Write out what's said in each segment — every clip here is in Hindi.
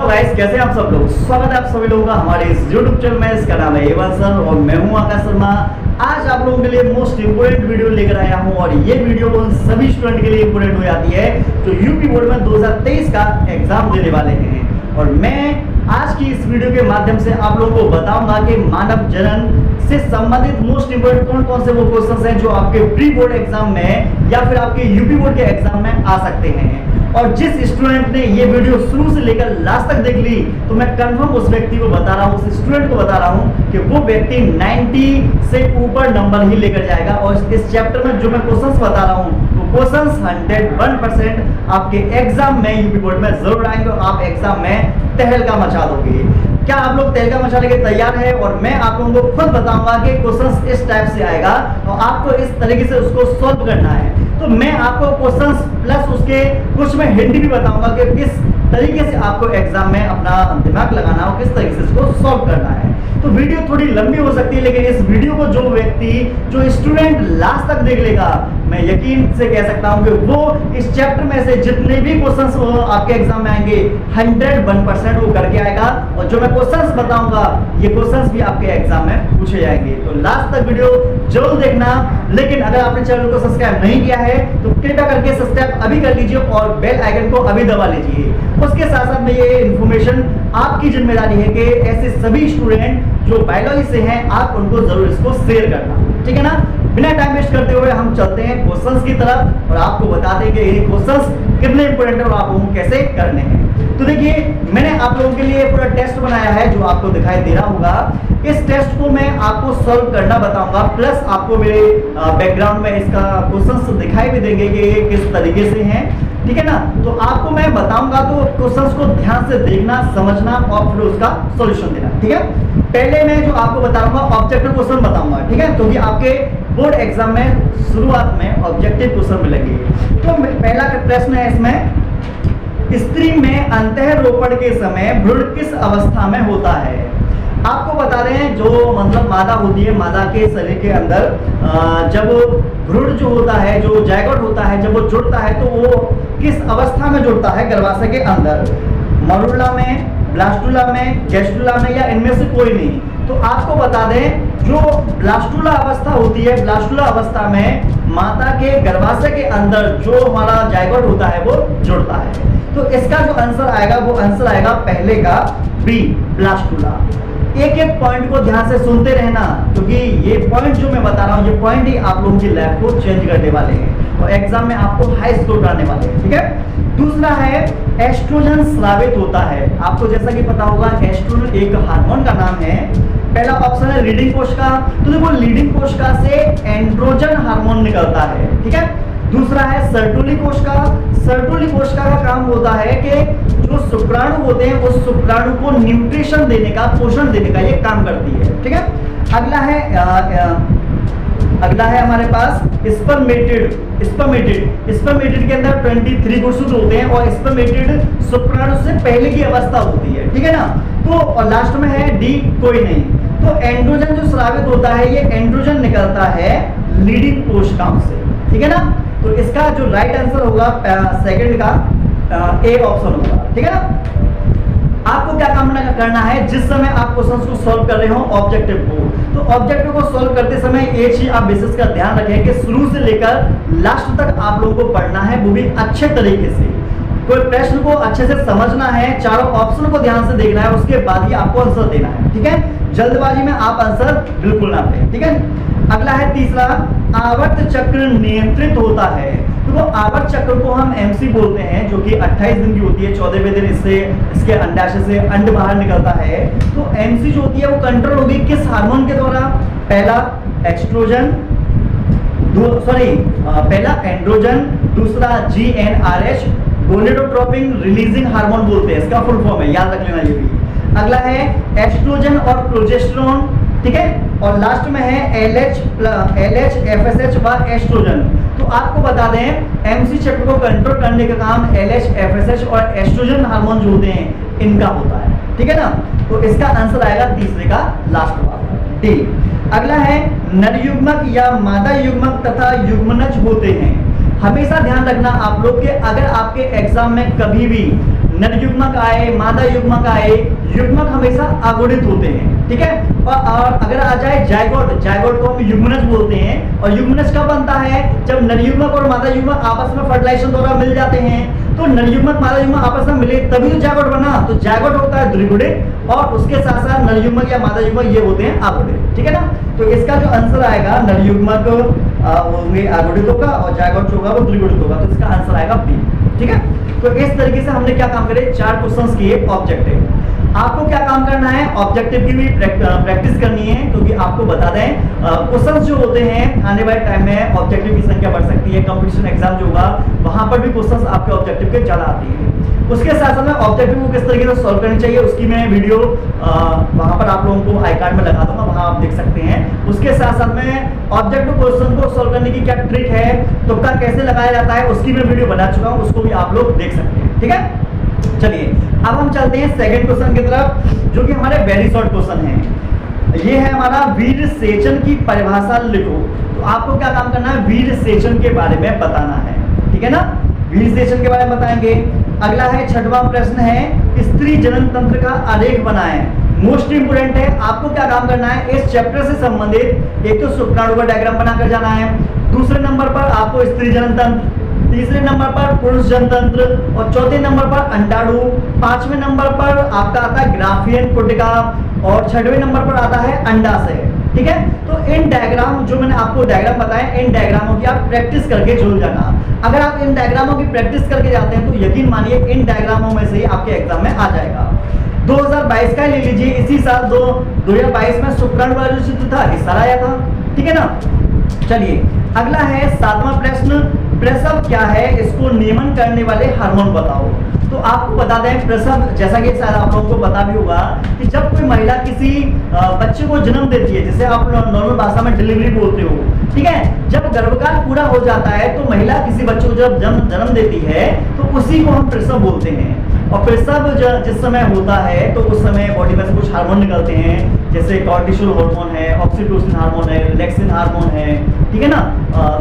गाइस, कैसे हैं आप सब लोग। स्वागत है आप सभी लोगों का हमारे इस YouTube चैनल में। इसका नाम है एवन सर और मैं हूं आकाश शर्मा। आज आप लोगों के लिए मोस्ट इंपोर्टेंट वीडियो लेकर आया हूं और ये वीडियो उन सभी स्टूडेंट के लिए इंपोर्टेंट हो जाती है जो यूपी बोर्ड में 2023 का एग्जाम देने वाले हैं। और मैं आज की इस वीडियो के माध्यम से आप लोगों को बताऊंगा कि मानव जनन से संबंधित मोस्ट इंपोर्टेंट कौन कौन से वो क्वेश्चंस हैं जो आपके प्री बोर्ड एग्जाम में या फिर आपके यूपी बोर्ड के एग्जाम में आ सकते हैं। और जिस स्टूडेंट ने ये वीडियो शुरू से लेकर लास्ट तक देख ली तो मैं कंफर्म उस व्यक्ति को बता रहा हूँ, उस स्टूडेंट को बता रहा हूँ कि वो व्यक्ति 90 से ऊपर नंबर ही लेकर जाएगा। और इस चैप्टर में जो मैं क्वेश्चंस बता रहा हूँ वो क्वेश्चंस 101% आपके एग्जाम में यूपी बोर्ड में जरूर आएंगे और आप एग्जाम में तहलका मचा दोगे। क्या आप लोग तहलका मचाने के तैयार हैं? और मैं आप लोगों को खुद बताऊंगा कि क्वेश्चंस इस टाइप से आएगा और आपको इस तरीके से उसको सॉल्व करना है। तो मैं आपको क्वेश्चंस प्लस उसके कुछ मैं हिंट भी बताऊंगा कि किस तरीके से आपको एग्जाम में अपना दिमाग लगाना हो, किस तरीके से इसको सॉल्व करना है। तो वीडियो थोड़ी लंबी हो सकती है लेकिन इस वीडियो को जो व्यक्ति जो स्टूडेंट लास्ट तक देख लेगा मैं यकीन से कह सकता हूं कि वो इस चैप्टर में से जितने भी क्वेश्चंस आपके एग्जाम में आएंगे 101% वो करके आएगा। और जो मैं क्वेश्चंस बताऊंगा ये क्वेश्चंस भी आपके एग्जाम में पूछे जाएंगे। तो लास्ट तक वीडियो जरूर देखना। लेकिन अगर आपने चैनल को सब्सक्राइब नहीं किया है तो कृपया करके सब्सक्राइब अभी कर लीजिए और बेल आइकन को अभी दबा लीजिए। उसके साथ साथ में ये इन्फॉर्मेशन आपकी जिम्मेदारी है कि ऐसे सभी स्टूडेंट जो बायोलॉजी से हैं आप उनको जरूर इसको शेयर करना, ठीक है ना। बिना टाइम वेस्ट करते हुए हम चलते हैं क्वेश्चंस की तरफ और आपको बताते हैं कि ये क्वेश्चंस कितने इंपॉर्टेंट है और आप लोगों को कैसे करने हैं। तो देखिए, मैंने आप लोगों के लिए पूरा टेस्ट बनाया है जो आपको दिखाई दे रहा होगा। इस टेस्ट को मैं आपको सॉल्व करना बताऊंगा, प्लस आपको मेरे बैकग्राउंड में इसका क्वेश्चंस दिखाई भी देंगे कि ये किस तरीके से हैं, ठीक है ना। तो आपको मैं बताऊंगा तो क्वेश्चंस को ध्यान से देखना, समझना और फिर उसका सॉल्यूशन देना, ठीक है। पहले मैं जो आपको बताऊंगा ऑब्जेक्टिव क्वेश्चन बताऊंगा, ठीक है, क्योंकि आपके बोर्ड एग्जाम में शुरुआत में ऑब्जेक्टिव क्वेश्चन मिलेंगे। तो पहला प्रश्न है इसमें, स्त्री में अंतःरोपण के समय भ्रूण किस अवस्था में होता है। आपको बता रहे हैं जो मतलब मादा होती है, मादा के शरीर के अंदर जब भ्रूण जो होता है, जो जायगोट होता है, जब वो जुड़ता है तो वो किस अवस्था में जुड़ता है गर्भाशय के अंदर, मरूला में, ब्लास्टुला में, गेस्टुला में या इनमें से कोई नहीं। तो आपको बता दें जो ब्लास्टुला अवस्था होती है, ब्लास्टुला अवस्था में माता के गर्भाशय के अंदर जो हमारा जायगोट होता है वो जुड़ता है। तो इसका जो आंसर आएगा वो आंसर आएगा पहले का बी, ब्लास्टुला। एक एक पॉइंट को ध्यान से सुनते रहना क्योंकि ये पॉइंट जो मैं बता रहा हूँ ये पॉइंट ही आप लोगों की लाइफ को चेंज करने वाले हैं और एग्जाम में आपको हाई स्कोर कराने वाले हैं, ठीक है। दूसरा है एस्ट्रोजन स्रावित होता है। आपको जैसा कि पता होगा एस्ट्रोजन एक हार्मोन का नाम है। पहला ऑप्शन है लीडिंग कोशिका, तो देखो लीडिंग कोशिका से एंड्रोजन हार्मोन निकलता है, ठीक है। दूसरा है सर्टुली कोशिका। सर्टुली कोशिका का काम होता है कि जो शुक्राणु होते हैं उस शुक्राणु को न्यूट्रिशन देने का, पोषण देने का ये काम करती है, ठीक है। अगला है हमारे पास स्पर्मेटिड। स्पर्मेटिड के अंदर 23 कोशिकाएं होते हैं और स्पर्मेटिड शुक्राणु से पहले की अवस्था होती है, ठीक है ना। तो और लास्ट में है डी, कोई नहीं। तो एंड्रोजन जो स्रावित होता है ये एंड्रोजन निकलता है लीडिंग कोशिकाओं से, ठीक है ना। तो इसका जो राइट आंसर होगा सेकंड का ए ऑप्शन होगा, ठीक है ना। आपको क्या काम करना है जिस समय आप क्वेश्चंस को सॉल्व कर रहे हो ऑब्जेक्टिव को, तो ऑब्जेक्टिव को सॉल्व करते समय एक चीज आप बेसिस का ध्यान रखें कि शुरू से लेकर लास्ट तक आप लोगों को पढ़ना है, वो भी अच्छे तरीके से। कोई प्रश्न को अच्छे से समझना है, चारों ऑप्शन को ध्यान से देखना है, उसके बाद ही आपको आंसर देना है, ठीक है। जल्दबाजी में आप आंसर बिल्कुल ना दें, ठीक है। अगला है तीसरा, आवर्त चक्र नियंत्रित होता है। तो वो आवर्त चक्र को हम एमसी बोलते हैं जो कि 28 दिन की होती है। 14वें दिन इसके अंडाशय से अंड बाहर निकलता है। तो एमसी जो होती है वो कंट्रोल होगी किस हार्मोन के द्वारा? पहला एस्ट्रोजन, पहला एंड्रोजन, दूसरा GnRH, गोनेडोट्रोपिन रिलीजिंग हार्मोन बोलते हैं, इसका फुल फॉर्म है, याद रख लेना ये भी। अगला है एस्ट्रोजन और प्रोजेस्टेरोन, ठीक है। और लास्ट में है LH, FSH व एस्ट्रोजन। तो आपको बता दें एमसी चक्र को कंट्रोल करने का काम LH, FSH और एस्ट्रोजन हार्मोन जो होते हैं इनका होता है, ठीक है ना। तो इसका आंसर आएगा तीसरे का लास्ट वाला डी। अगला है नर युग्मक या मादा युग्मक तथा युग्मनज होते हैं। हमेशा ध्यान रखना आप लोग के अगर आपके एग्जाम में कभी भी नर युग्मक आए, मादा युग्मक आए, युग्मक हमेशा अगुणित होते हैं, ठीक है। और अगर आ जाए जायगोट, जायगोट को हम युग्मनज बोलते हैं। और युग्मनज कब बनता है? जब नर युग्मक और मादा युग्मक आपस में फर्टिलाइजेशन द्वारा मिल जाते हैं। तो नर युग्मक मादा युग्मक आपस में मिले तभी तो जायगोट बना। तो जायगोट होता है द्विगुणित और उसके साथ साथ नर युग्मक या मादा युग्मक ये होते हैं अगुणित, ठीक है ना। तो इसका जो आंसर आएगा, नर युग्मक होंगे अगुणित होगा और जायगोट जो होगा वो द्विगुणित होगा। तो इसका आंसर आएगा बी, ठीक है। तो इस तरीके से हमने क्या काम करे, 4 क्वेश्चंस किए ऑब्जेक्टिव। आपको क्या काम करना है, ऑब्जेक्टिव की भी प्रैक्टिस करनी है, क्योंकि आपको बता दें क्वेश्चंस जो होते हैं आने वाले टाइम में ऑब्जेक्टिव की संख्या बढ़ सकती है। कंपटीशन एग्जाम जो होगा वहां पर भी क्वेश्चंस आपके ऑब्जेक्टिव के ज्यादा आती है। उसके साथ साथ में ऑब्जेक्टिव को किस तरीके से सॉल्व करनी चाहिए उसकी मैं वीडियो वहां पर आप लोगों को आई कार्ड में लगा दूंगा, वहां आप देख सकते हैं। उसके साथ साथ में ऑब्जेक्टिव क्वेश्चन को सॉल्व करने की क्या ट्रिक है, तुक्का कैसे लगाया जाता है, उसकी मैं वीडियो बना चुका हूं, उसको भी आप लोग देख सकते हैं, ठीक है। चलिए अब हम चलते हैं सेकंड क्वेश्चन की तरफ, जो कि हमारे वेरी शॉर्ट क्वेश्चन है। ये है हमारा वीर सेचन की परिभाषा लिखो। तो आपको क्या काम करना है, वीर सेचन के बारे में बताना है, ठीक है ना। वीर सेचन के बारे में बताएंगे। अगला है 6वां प्रश्न है, स्त्री जनन तंत्र का आरेख बनाएं। मोस्ट इंपोर्टेंट है, आपको क्या काम करना है, इस चैप्टर से संबंधित एक तो शुक्राणु का डायग्राम बनाकर जाना है, दूसरे नंबर पर आपको स्त्री जनन तंत्र, तीसरे नंबर पर पुरुष जनतंत्र और चौथे नंबर पर अंडाणु, 5वें नंबर पर आपका आता है ग्राफियन पुटिका और 6वें नंबर पर आता है अंडाशय, ठीक है। तो इन डायग्राम जो मैंने आपको डायग्राम बताया, इन डायग्रामों की आप प्रैक्टिस करके जरूर जाना। अगर आप इन डायग्रामों की प्रैक्टिस करके जाते हैं तो यकीन मानिए इन डायग्रामों में से ही आपके एग्जाम में आ जाएगा। 2022 का ले लीजिए, इसी साल 2022 में शुक्राणु वाला जो चित्र था इस साल आया था, ठीक है ना। चलिए अगला है 7वां प्रश्न, प्रसव क्या है, इसको नियमन करने वाले हार्मोन बताओ। तो आपको बता दें प्रसव, जैसा कि शायद आप लोगों को पता भी होगा कि जब कोई महिला किसी बच्चे को जन्म देती है, जिसे आप नॉर्मल भाषा में डिलीवरी बोलते हो, ठीक है। जब गर्भकाल पूरा हो जाता है तो महिला किसी बच्चे को जब जन्म देती है तो उसी को हम प्रसव बोलते हैं। और प्रसव जिस समय होता है तो उस समय बॉडी में से कुछ हार्मोन निकलते हैं, जैसे कॉर्टिसोल हार्मोन है, ऑक्सीटोसिन हार्मोन है, रिलैक्सिन हार्मोन है, ठीक है ना।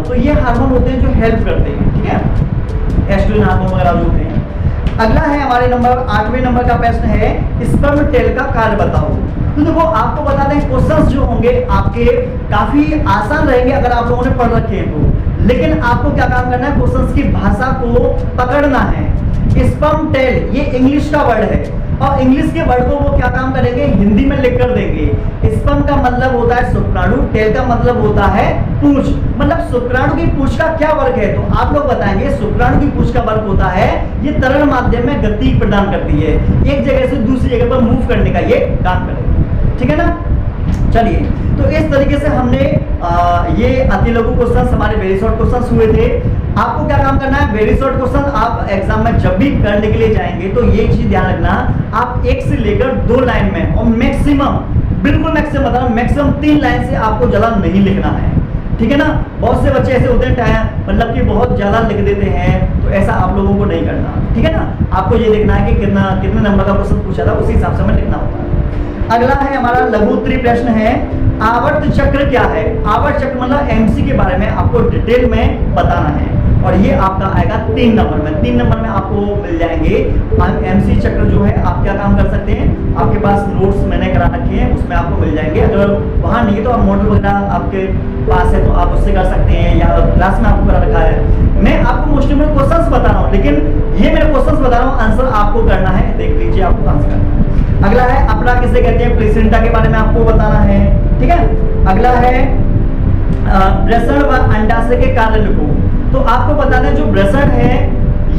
तो ये हार्मोन होते हैं जो हेल्प करते हैं, ठीक है, एस्ट्रोजन हार्मोन वगैरह जो होते हैं। अगला है हमारे 8वें नंबर का प्रश्न है, स्पर्म टेल का कार्य बताओ। तो देखो आपको बता दें क्वेश्चंस जो होंगे आपके काफी आसान रहेंगे अगर आप लोगों ने पढ़ रखे हैं तो, लेकिन आपको क्या काम करना है, क्वेश्चंस की भाषा को पकड़ना है। स्पर्म टेल ये इंग्लिश का वर्ड है और इंग्लिश के वर्ड को वो क्या काम करेंगे, हिंदी में लिख कर देंगे। स्पर्म का मतलब होता है शुक्राणु, टेल का मतलब होता है पूंछ। मतलब शुक्राणु की पूंछ का क्या वर्क है, तो आप लोग बताएंगे शुक्राणु की पूंछ का वर्क होता है ये तरल माध्यम में गति प्रदान करती है, एक जगह से दूसरी जगह पर मूव करने का ये काम करेगी, ठीक है ना। चलिए तो इस तरीके से हमने ये अति लघु क्वेश्चन हमारे वेरी शॉर्ट क्वेश्चन हुए थे। आपको क्या काम करना है, वेरी शॉर्ट क्वेश्चन आप एग्जाम में जब भी करने के लिए जाएंगे तो ये चीज ध्यान रखना, आप 1 से लेकर 2 लाइन में और मैक्सिमम, बिल्कुल मैक्सिमम बता रहा हूं, मैक्सिमम 3 लाइन से आपको ज्यादा नहीं लिखना है, ठीक है ना। बहुत से बच्चे ऐसे होते हैं मतलब कि बहुत ज्यादा लिख देते हैं, तो ऐसा आप लोगों को नहीं करना, ठीक है ना। आपको ये देखना है कि कितने नंबर का क्वेश्चन पूछा था, उसी हिसाब से हमें लिखना होता है। अगला है हमारा लघु उत्तरीय प्रश्न है, आवर्त चक्र क्या है। आवर्त चक्र मतलब एमसी के बारे में आपको डिटेल में बताना है और ये आपका आएगा 3 नंबर में। 3 नंबर में आपको मिल जाएंगे एमसी चक्र जो है। आप क्या काम कर सकते हैं, आपके पास नोट्स मैंने करा रखे हैं, उसमें आपको मिल जाएंगे। अगर वहाँ नहीं है तो आप मॉडल वगैरह आपके पास है तो आप उससे कर सकते हैं, या क्लास में आपको करा रखा है। मैं आपको मोस्टली क्वेश्चंस बता रहा हूँ, लेकिन ये मेरे क्वेश्चंस बता रहा हूँ, आंसर आपको करना है। देख लीजिए आपको आंसर करना है। अगला है अपना किसे कहते हैं, प्लेसेंटा के बारे में आपको बताना है, ठीक है। अगला है वृषण व अंडाशय के कार्य लिखो। तो आपको बता दें जो वृषण है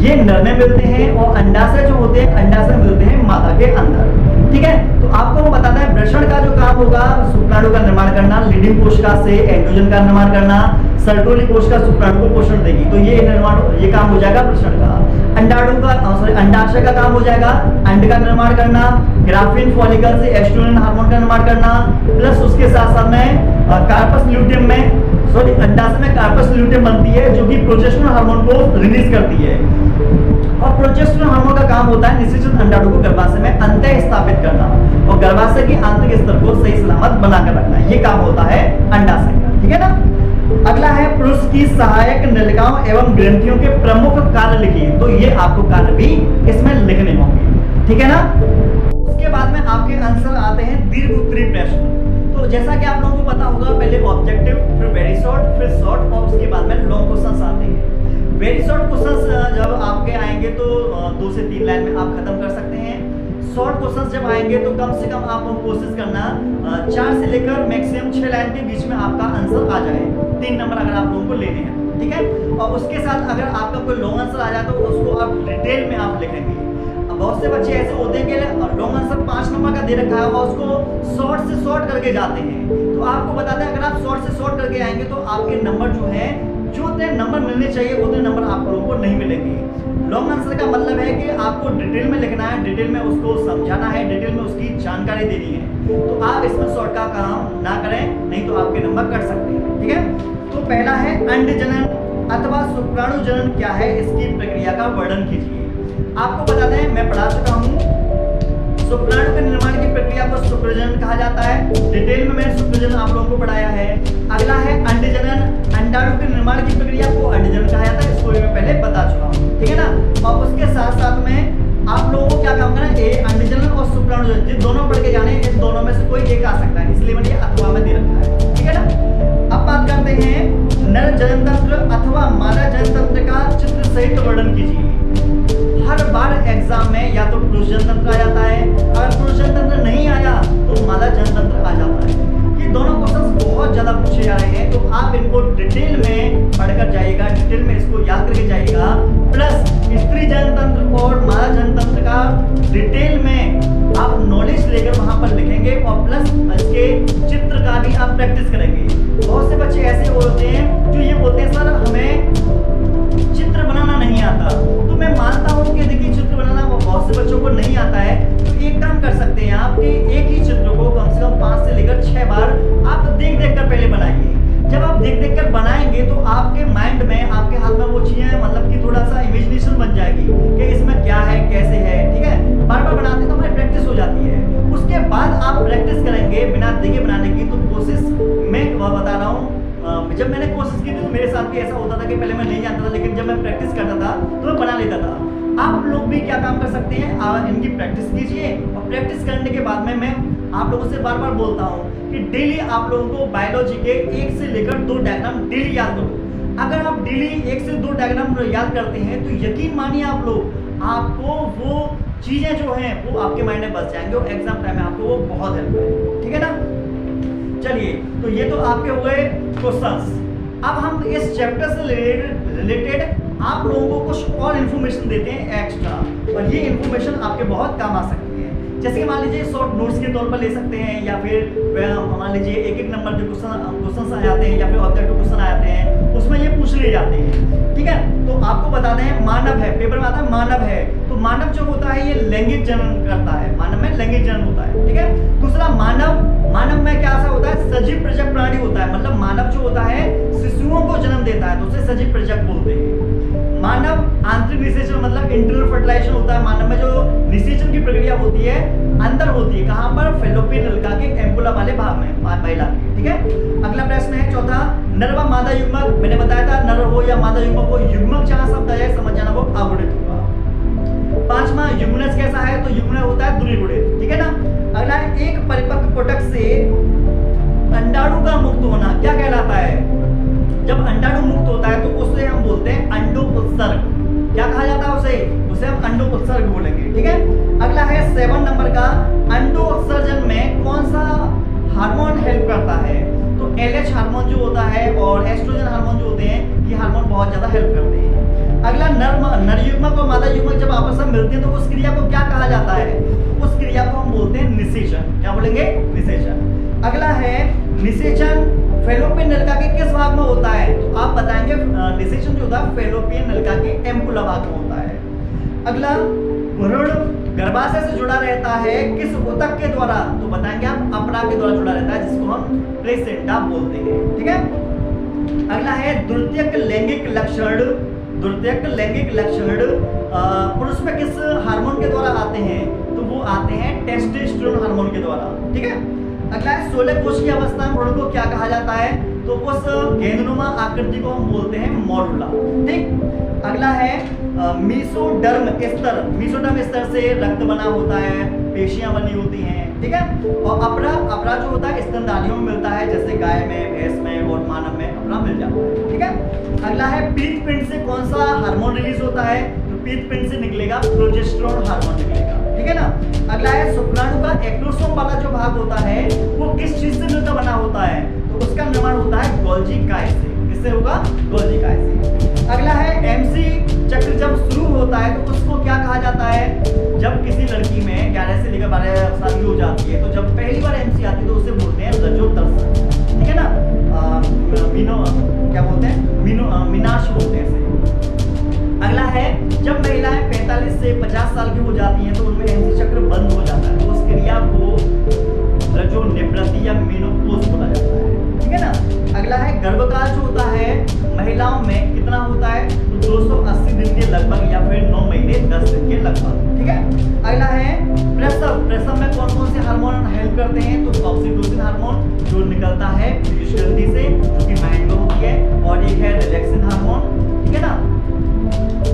ये नर में मिलते हैं और अंडाशय जो होते हैं अंडाशय मिलते हैं मादा के अंदर, ठीक है। तो आपको बताना है वृषण का जो काम होगा शुक्राणु का निर्माण करना, लीडिंग कोशिका से एंड्रोजन का निर्माण करना, सर्टोली कोशिका शुक्राणु को पोषण देगी, तो ये काम हो जाएगा वृषण का। अंडाशय का काम हो जाएगा अंड का निर्माण करना, ग्राफिन फॉलिकल से एस्ट्रोजन हार्मोन का निर्माण करना, प्लस उसके साथ साथ में कार्पस ल्यूटियम में अंडाशय में कार्पस ल्यूटियम बनती है जो कि प्रोजेस्टेरोन हार्मोन को रिलीज करती है। और प्रोजेस्टेरोन हार्मोन का काम होता है निषेचन अंडाणु को गर्भाशय में अंतः स्थापित करना और गर्भाशय की आंतरिक स्तर को सही सलामत बनाकर रखना, ये काम होता है अंडाशय का, ठीक है ना। अगला है पुरुष की सहायक नलिकाओं एवं ग्रंथियों के प्रमुख कार्य लिखिए। तो ये आपको कार्य भी इसमें लिखने होंगे, ठीक है ना। उसके बाद में आपके आंसर आते हैं दीर्घ उत्तरीय प्रश्न। तो जैसा कि आप लोगों को पता होगा, पहले ऑब्जेक्टिव, फिर वेरी शॉर्ट, फिर शॉर्ट और उसके बाद में लॉन्ग क्वेश्चंस आते हैं। वेरी शॉर्ट क्वेश्चंस जब आपके आएंगे तो 2 से 3 लाइन में आप खत्म कर सकते हैं। शॉर्ट क्वेश्चंस जब आएंगे तो कम से कम आप कोशिश करना 4 से लेकर मैक्सिमम 6 लाइन के बीच में आपका आंसर आ जाए। 3 नंबर अगर आप लोगों को लेने हैं, ठीक है। और उसके साथ अगर आपका कोई लॉन्ग आंसर आ जाए तो उसको आप डिटेल में आप लिखेंगे। अब बहुत से बच्चे ऐसे होते हैं कि लॉन्ग आंसर 5 नंबर का दे रखा है और उसको शॉर्ट से शॉर्ट करके जाते हैं। तो आपको बताते हैं, अगर आप शॉर्ट से शॉर्ट करके आएंगे तो आपके नंबर जो है, जो उतने नंबर मिलने चाहिए उतने नंबर आप लोगों को नहीं मिलेंगे। लॉन्ग आंसर का मतलब है कि आपको डिटेल में लिखना है, डिटेल में उसको समझाना है, डिटेल में उसकी जानकारी देनी है। तो आप इसमें शॉर्ट का काम ना करें, नहीं तो आपके नंबर कट सकते हैं, ठीक है। तो पहला है अंड जनन अथवा शुक्राणु जनन क्या है, इसकी प्रक्रिया का वर्णन कीजिए। आपको बताते हैं, मैं पढ़ा चुका हूँ, शुक्राणु के निर्माण की प्रक्रिया को शुक्रजनन कहा जाता है। डिटेल में मैंने शुक्रजनन आप लोगों को पढ़ाया है। अगला है अंडजनन, अंडाणु के निर्माण की प्रक्रिया को अंडजनन कहा जाता है, इसको मैं पहले बता चुका हूँ, ठीक है ना। और उसके साथ साथ में आप लोगों को क्या काम करना है, अंडजनन और शुक्राणु जनन, जिन दोनों पढ़ के जाने, इन दोनों में से कोई एक आ सकता है, इसलिए मैंने अथवा में दे रखा है, ठीक है ना। अब बात करते हैं नर जननतंत्र अथवा मादा जननतंत्र का चित्र सहित वर्णन कीजिए। हर बार एग्जाम में या तो पुरुष जनतंत्र आ जाता है, अगर पुरुष जनतंत्र नहीं आया तो मादा जनतंत्र आ जाता है। ये दोनों क्वेश्चंस बहुत ज्यादा पूछे जा रहे हैं, तो आप इनको डिटेल में पढ़कर जाइएगा, डिटेल में इसको याद करके जाइएगा। प्लस स्त्री जनतंत्र और मादा जनतंत्र का डिटेल में आप नॉलेज लेकर वहां पर लिखेंगे और प्लस इसके चित्र का भी आप प्रैक्टिस करेंगे। बहुत से बच्चे ऐसे होते हैं जो ये बोलते हैं, सर हमें चित्र बनाना नहीं आता। तो मैं मानता हूँ कि देखिए, चित्र बनाना बहुत से बच्चों को नहीं आता है। तो एक काम कर सकते हैं आप कि एक ही चित्र को कम से कम 5 से लेकर 6 बार आप देख देख कर पहले बनाइए। जब आप देख देख कर बनाएंगे तो आपके माइंड में, आपके हाथ में वो चीजें मतलब कि थोड़ा सा इमेजिनेशन बन जाएगी कि इसमें क्या है, कैसे है, ठीक है। बार बार बनाते तो हमारी प्रैक्टिस हो जाती है। उसके बाद आप प्रैक्टिस करेंगे बिना देखे बनाने की। तो कोशिश मैं बता रहा हूँ, जब मैंने कोशिश की थी तो मेरे साथ भी ऐसा होता था कि पहले मैं नहीं जानता था, लेकिन जब मैं प्रैक्टिस करता था तो मैं बना लेता था। आप लोग भी क्या काम कर सकते हैं, इनकी प्रैक्टिस कीजिए और प्रैक्टिस करने के बाद में मैं आप लोगों से बार बार बोलता हूँ कि डेली आप लोगों को बायोलॉजी के 1 से लेकर 2 डायग्राम डेली याद करो। अगर आप डेली 1 से 2 डायग्राम याद करते हैं तो यकीन मानिए आप लोग, आपको वो चीजें जो हैं वो आपके माइंड में बस जाएंगे और एग्जाम टाइम में आपको वो बहुत हेल्प करेंगे, ठीक है ना। चलिए, तो ये तो आपके हुए क्वेश्चंस। अब हम इस चैप्टर से रिलेटेड आप लोगों को कुछ और इन्फॉर्मेशन देते हैं एक्स्ट्रा, और ये इन्फॉर्मेशन आपके बहुत काम आ सकती है। जैसे कि मान लीजिए शॉर्ट नोट्स के तौर पर ले सकते हैं, या फिर मान लीजिए एक नंबर जो क्वेश्चन आ जाते हैं या फिर ऑब्जेक्टिव क्वेश्चन आ जाते हैं, उसमें ये पूछ लिए जाते हैं, ठीक है। तो आपको बताते हैं, मानव है, पेपर में आता है मानव है, तो मानव जो होता है ये लैंगिक जनन करता है, मानव में लैंगिक जनन होता है, ठीक है। दूसरा मानव में क्या ऐसा होता है, सजीव प्रजक प्राणी होता है, मतलब मानव जो होता है शिशुओं को जन्म देता है, तो उसे सजीव प्रजक बोलते हैं। मानव आंतरिक निषेचन मतलब इंटरनल फर्टिलाइजेशन होता है, मानव में जो निषेचन की प्रक्रिया होती है अंदर होती है, कहां पर, फैलोपियन नलिका के एम्पुला वाले भाग में, महिला के, ठीक है। अगला प्रश्न है चौथा, नर व मादा युग्मक, मैंने बताया था नर हो या मादा युग्मक हो, युग्मक जहां शब्द आए समझ जाना वो अगुणित होगा। पांचवा, युग्मनज कैसा है, तो युग्मन होता है द्विगुणित, ठीक है ना। अगला है, एक परिपक्व कोटक से अंडाणु का मुक्त होना क्या कहलाता है। जब अंडाणु मुक्त होता है तो उसे हम बोलते हैं अंडोत्सर्ग। क्या कहा जाता है उसे हम अंडोत्सर्ग बोलेंगे, ठीक है। अगला है 7 नंबर का, अंडोत्सर्जन में कौन सा हार्मोन हेल्प करता है, तो LH हार्मोन जो होता है और एस्ट्रोजन हार्मोन जो होते हैं, ये हार्मोन बहुत ज्यादा हेल्प करते हैं। अगला, नर युग्मक और मादा युग्मक जब आपस में मिलते हैं तो उस क्रिया को क्या कहा जाता है, उस क्रिया को हम बोलते हैं निषेचन। क्या बोलेंगे, निषेचन। अगला है, निषेचन फैलोपियन नलिका के किस भाग में होता है, तो आप बताएंगे निषेचन जो होता है फैलोपियन नलिका के एम्पुला भाग में होता है। अगला, भ्रूण गर्भाशय से जुड़ा रहता है किस ऊतक के द्वारा, तो बताएंगे आप अपरा के द्वारा जुड़ा रहता है, जिसको हम प्लेसेंटा बोलते हैं, ठीक है। अगला है, द्वितीयक लैंगिक लक्षण, द्वितीयक लैंगिक लक्षण पुरुष में किस हार्मोन के द्वारा आते हैं, तो वो आते हैं टेस्टोस्टेरोन हार्मोन के द्वारा, ठीक है। अगला है, 16 कोश की अवस्था में भ्रूण को क्या कहा जाता है, तो उस गेंदनुमा आकृति को हम बोलते हैं मॉडुला। ठीक, अगला है मीसोडर्म स्तर। मीसोडर्म स्तर से रक्त बना होता है, पेशियां बनी होती हैं। ठीक है, और अपरा जो होता है स्तनधारियों में मिलता है, जैसे गाय में, भैंस में और मानव में अपरा मिल जाता है। ठीक है, अगला है पीत पिंड से कौन सा हार्मोन रिलीज होता है? तो पीत पिंड से निकलेगा प्रोजेस्टेरोन हार्मोन निकलेगा। ठीक है ना। अगला है शुक्राणु का एक्टोसोम वाला जो भाग होता है वो किस चीज से मिलकर बना होता है? तो उसका निर्माण होता है गोल्जी काय से। किससे होगा? गोल्जी काय से। अगला है एमसी चक्र जब शुरू होता है तो उसको क्या कहा जाता है? जब किसी लड़की में 11 से लेकर 12 साल की हो जाती है, तो जब पहली बार एमसी आती है तो उसे बोलते हैं रजोत्तरसव। ठीक है ना, क्या बोलते हैं? मीनाश बोलते हैं इसे। अगला है जब महिलाएं 45 से 50 साल की हो जाती हैं तो उनमें एमसी चक्र बंद हो जाता है, तो उस क्रिया को रजोनिवृत्ति या मेनोपॉज बोला जाता है। ठीक है ना। अगला है गर्भकाल जो होता है महिलाओं में कितना होता है? तो 280 दिन के लगभग या फिर 9 महीने 10 दिन के लगभग। ठीक है। अगला है प्रसव। प्रसव में कौन कौन से हार्मोन हेल्प करते हैं? तो ऑक्सीटोसिन हार्मोन जो निकलता है पीयूष ग्रंथि से, जो कि माइंड में होती है, और एक है रिलैक्सिन हार्मोन। ठीक है ना।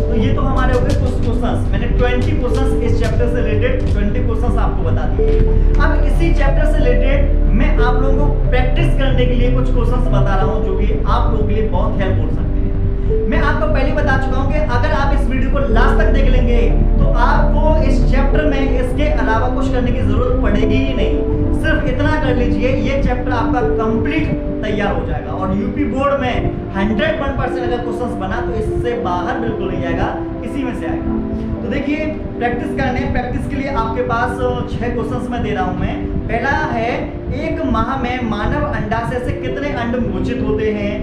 तो ये तो हमारे हो गए कुछ क्वेश्चंस। मैंने 20 क्वेश्चंस इस चैप्टर से रिलेटेड 20 क्वेश्चंस आपको बता दिए। अब इसी चैप्टर से रिलेटेड मैं आप लोगों को प्रैक्टिस करने के लिए कुछ क्वेश्चंस बता रहा हूं जो कि आप लोगों के लिए बहुत हेल्प हो सकते हैं। मैं आपको पहले बता चुका हूं कि अगर आप इस वीडियो को लास्ट तक देख लेंगे तो आपको इस चैप्टर में इसके अलावा कुछ करने की जरूरत पड़ेगी ही नहीं। सिर्फ इतना कर लीजिए, ये चैप्टर आपका कंप्लीट तैयार हो जाएगा। और यूपी बोर्ड में 101% अगर क्वेश्चंस बना तो इससे बाहर बिल्कुल नहीं आएगा, इसी में से आएगा। तो देखिए, प्रैक्टिस करने, प्रैक्टिस के लिए आपके पास 6 क्वेश्चंस मैं दे रहा हूं मैं। पहला है, एक माह में मानव अंडाशय से कितने अंड मोचित होते हैं?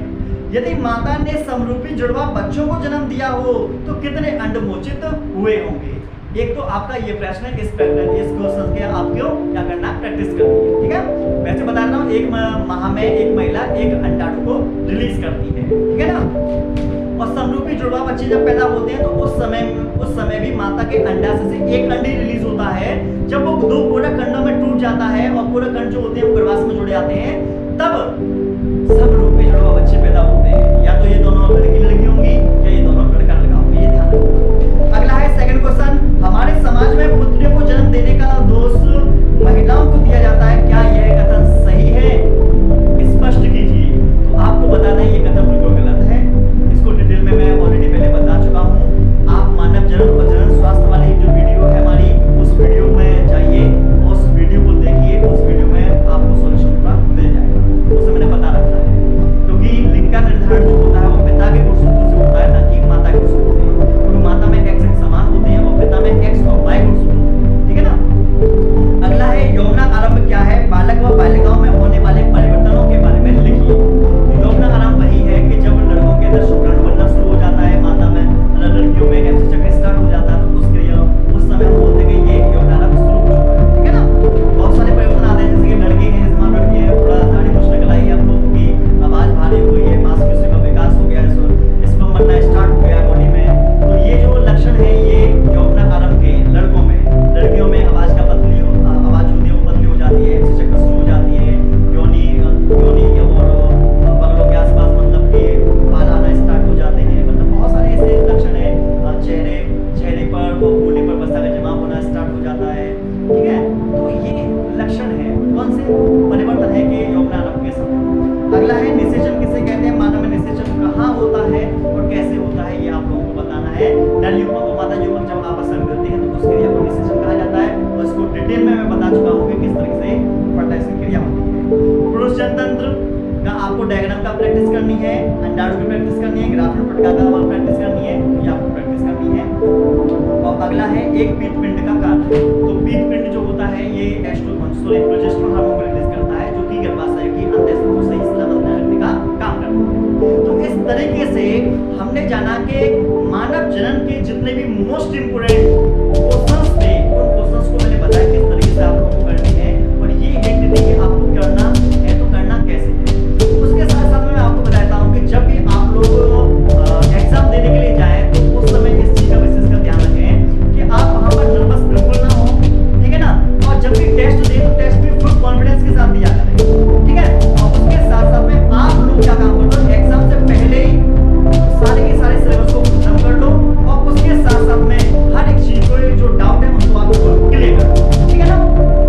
यदि माता ने समरूपी जुड़वा बच्चों को जन्म दिया हो तो कितने अंड मोचित हुए होंगे? एक तो आपका ये प्रश्न है, इस क्वेश्चन के आपको क्या करना, प्रैक्टिस करनी है। ठीक है, वैसे बता रहा हूँ, एक माह में एक महिला एक अंडाणु को रिलीज करती है। ठीक है ना। और समरूपी जुड़वा बच्चे जब पैदा होते हैं तो उस समय भी माता के अंडाशय से एक अंड ही रिलीज होता है। जब वो 2 पूरक खंडों में टूट जाता है और पूरक खंड जो होते हैं वो गर्भाशय में जुड़ जाते हैं, तब समरूपी जुड़वा बच्चे पैदा होते हैं। या तो ये दोनों लड़की होंगी या ये दोनों लड़का होंगे, ये ध्यान रखो। अगला है सेकंड क्वेश्चन, हमारे समाज में पुत्रियों को जन्म देने का दोष महिलाओं को दिया जाता है, क्या यह कथन सही है? स्पष्ट कीजिए। तो आपको बताना है ये कथन बिल्कुल गलत है। इसको डिटेल में मैं ऑलरेडी पहले बता चुका हूँ। आप मानव जनन और जनन स्वास्थ्य वाली जो वीडियो है हमारी, उस वीडियो में जाइए, उस वीडियो को देखिए, उस वीडियो में आपको सोल्यूशन पूरा मिल जाएगा। उसे मैंने बता रखा है, क्योंकि लिंग का निर्धारण जो होता है वो पिता के गुणसूत्र से होता है, ना कि माता के गुणसूत्र से। क्योंकि माता में X समान होते हैं और पिता में X और Y गुणसूत्र होते हैं। ठीक है ना। अगला है, यौन आरंभ क्या है? बालक व बालिकाओं में होने वाले परिवर्तनों के बारे में लिखिए। यौन आरंभ वही है कि जब लड़कों के अंदर शुक्राणु बनना शुरू हो जाता है, माता में लड़कियों में एमसी चक्र स्टार्ट हो जाता है, तो उस समय हम बोलते हैं कि ये यौन आरंभ शुरू हो चुका है। ठीक है ना। बहुत सारे परिवर्तन आते हैं, जैसे कि लड़के हैं, स्मार्ट लड़की है, थोड़ा दाढ़ी मूंछ निकल आई है, हम लोगों की आवाज भारी हो गई है, मांसपेशियों का विकास हो गया, इसमें बनना स्टार्ट हो गया बॉडी में। तो ये जो लक्षण है ये यौन आरंभ के लड़कों में। लड़कियों में आवाज का पतली आवाज होती है, वो पतली हो जाती है, एमसी चक्र शुरू हो जाती है, योनि और बगलों के आसपास मतलब कि बाल आना स्टार्ट हो जाते हैं। मतलब बहुत सारे ऐसे लक्षण है। चेहरे पर वो भूले पर बसा का जमाव होना स्टार्ट हो जाता है। ठीक है, तो ये लक्षण है, कौन से परिवर्तन है कि यौन आरंभ के समय। अगला है, निषेचन किसे कहते हैं? मानव में निषेचन कहाँ होता है और कैसे होता है, ये आप लोगों को बताना है। नर युग्मक और मादा युग्मक जब आपस में मिलते हैं तो उस क्रिया को निषेचन कहा जाता है, और इसको डिटेल में मैं बता चुका हूँ कि किस तरह से फर्टाइलेशन क्रिया होती है। पुरुष जनतंत्र का आपको डायग्राम का प्रैक्टिस करनी है, अंडाणु की प्रैक्टिस करनी है, ग्राफ्ट पटका का प्रैक्टिस करनी है, ये आपको प्रैक्टिस करनी है। और अगला है, एक पीत पिंड का कार्य। तो पीत पिंड जो होता है ये प्रोजेस्टेरोन हार्मोन को रिलीज करता है, जो कि गर्भाशय की अंतःस्त्र को सही सलामत बनाए रखने का काम करता है। तो इस तरीके से हमने जाना कि मानव जनन के जितने भी मोस्ट इंपोर्टेंट